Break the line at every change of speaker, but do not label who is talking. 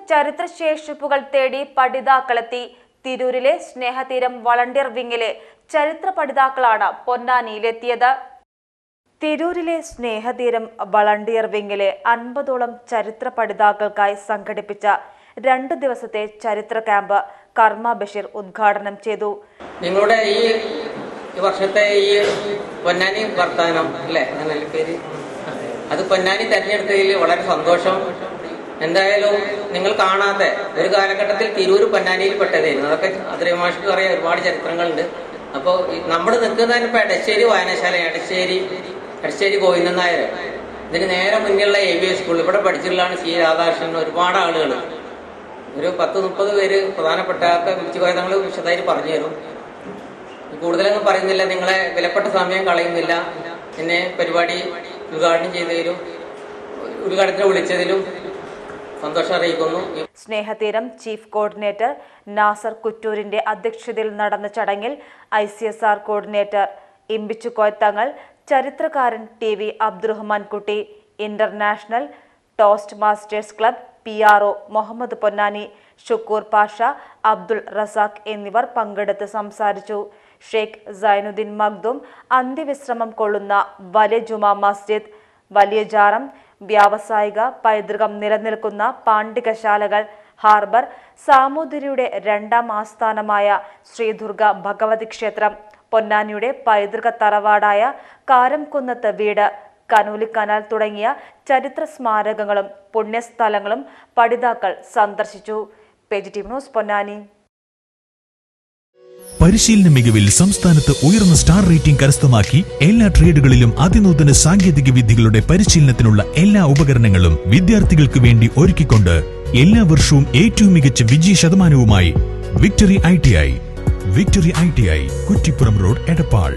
ചരിത്രശേഷിപ്പുകൾ തേടി പഠിതാക്കളെത്തി. തിരൂരിലെ സ്നേഹതീരം വളണ്ടിയർ വിങ്ങിലെ ചരിത്ര പഠിതാക്കളാണ് പൊന്നാനിയിലെത്തിയത്. തിരൂരിലെ സ്നേഹതീരം വളണ്ടിയർ വിങ്ങിലെ 50ഓളം ചരിത്ര പഠിതാക്കൾക്കായി സംഘടിപ്പിച്ച 2 ദിവസത്തെ ചരിത്ര ക്യാമ്പ് കർമ്മ ബഷീർ ഉദ്ഘാടനം ചെയ്തു.
നിങ്ങളുടെ ഈ വർഷത്തെ ഈ പൊന്നാനി വർത്താനം അല്ലേ അങ്ങനെ പേര്, അത് പൊന്നാനി തെരഞ്ഞെടുത്തതിൽ വളരെ സന്തോഷം. എന്തായാലും നിങ്ങൾ കാണാത്ത ഒരു കാലഘട്ടത്തിൽ തിരൂര് പൊന്നാനിയിൽ പെട്ടതായിരുന്നു. അതൊക്കെ അതിരമാഷിക്ക് അറിയാൻ ഒരുപാട് ചരിത്രങ്ങളുണ്ട്. അപ്പോൾ നമ്മൾ നിൽക്കുന്നതിന് ഇപ്പോൾ എടശ്ശേരി വായനശാല, എടശ്ശേരി ഗോവിന്ദൻ നായർ, ഇതിന് നേരെ മുന്നിലുള്ള AVS സ്കൂൾ ഇവിടെ പഠിച്ചിട്ടുള്ളതാണ് C രാധാകൃഷ്ണൻ. ഒരുപാട് ആളുകൾ, ഒരു 10-30 പേര് പ്രധാനപ്പെട്ട വിളിച്ചു പോയ തങ്ങൾ വിശദമായിട്ട് പറഞ്ഞു തരും. കൂടുതലൊന്നും പറയുന്നില്ല, നിങ്ങളെ വിലപ്പെട്ട സമയം കളയുന്നില്ല. എന്നെ പരിപാടി ഉദ്ഘാടനം ചെയ്തതിലും ഉദ്ഘാടനത്തിന് വിളിച്ചതിലും സന്തോഷം അറിയിക്കുന്നു.
സ്നേഹതീരം ചീഫ് കോർഡിനേറ്റർ നാസർ കുറ്റൂരിന്റെ അധ്യക്ഷതയിൽ നടന്ന ചടങ്ങിൽ ICSR കോർഡിനേറ്റർ ഇമ്പിച്ചുകോയ തങ്ങൾ, ചരിത്രകാരൻ TV Abdurahman Kutty, international Toastmasters club PRO Muhammad Ponnani, Shukkur Pasha, Abdul Razak എന്നിവർ പങ്കെടുത്ത് സംസാരിച്ചു. ഷെയ്ഖ് സൈനുദ്ദീൻ മഖ്ദൂം അന്ത്യവിശ്രമം കൊള്ളുന്ന വലിയ ജുമാ മസ്ജിദ്, വലിയ ജാറം, വ്യാവസായിക പൈതൃകം നിലനിൽക്കുന്ന പാണ്ഡികശാലകൾ, ഹാർബർ, സാമൂതിരിയുടെ 2ാം ആസ്ഥാനമായ ശ്രീദുർഗ ഭഗവതി ക്ഷേത്രം, പൊന്നാനിയുടെ പൈതൃക തറവാടായ കാരംകുന്നത്ത് വീട്, കനൂലി കനാൽ തുടങ്ങിയ ചരിത്ര സ്മാരകങ്ങളും പുണ്യസ്ഥലങ്ങളും പഠിതാക്കൾ സന്ദർശിച്ചു. PGTV news Ponnani.
പരിശീലന മികവിൽ സംസ്ഥാനത്ത് ഉയർന്ന സ്റ്റാർ റേറ്റിംഗ് കരസ്ഥമാക്കി എല്ലാ ട്രേഡുകളിലും അതിനൂതന സാങ്കേതിക വിദ്യകളുടെ പരിശീലനത്തിനുള്ള എല്ലാ ഉപകരണങ്ങളും വിദ്യാർത്ഥികൾക്ക് വേണ്ടി ഒരുക്കിക്കൊണ്ട് എല്ലാ വർഷവും ഏറ്റവും മികച്ച വിജയ ശതമാനവുമായി victory ITI, Kuttippuram road, Edappal.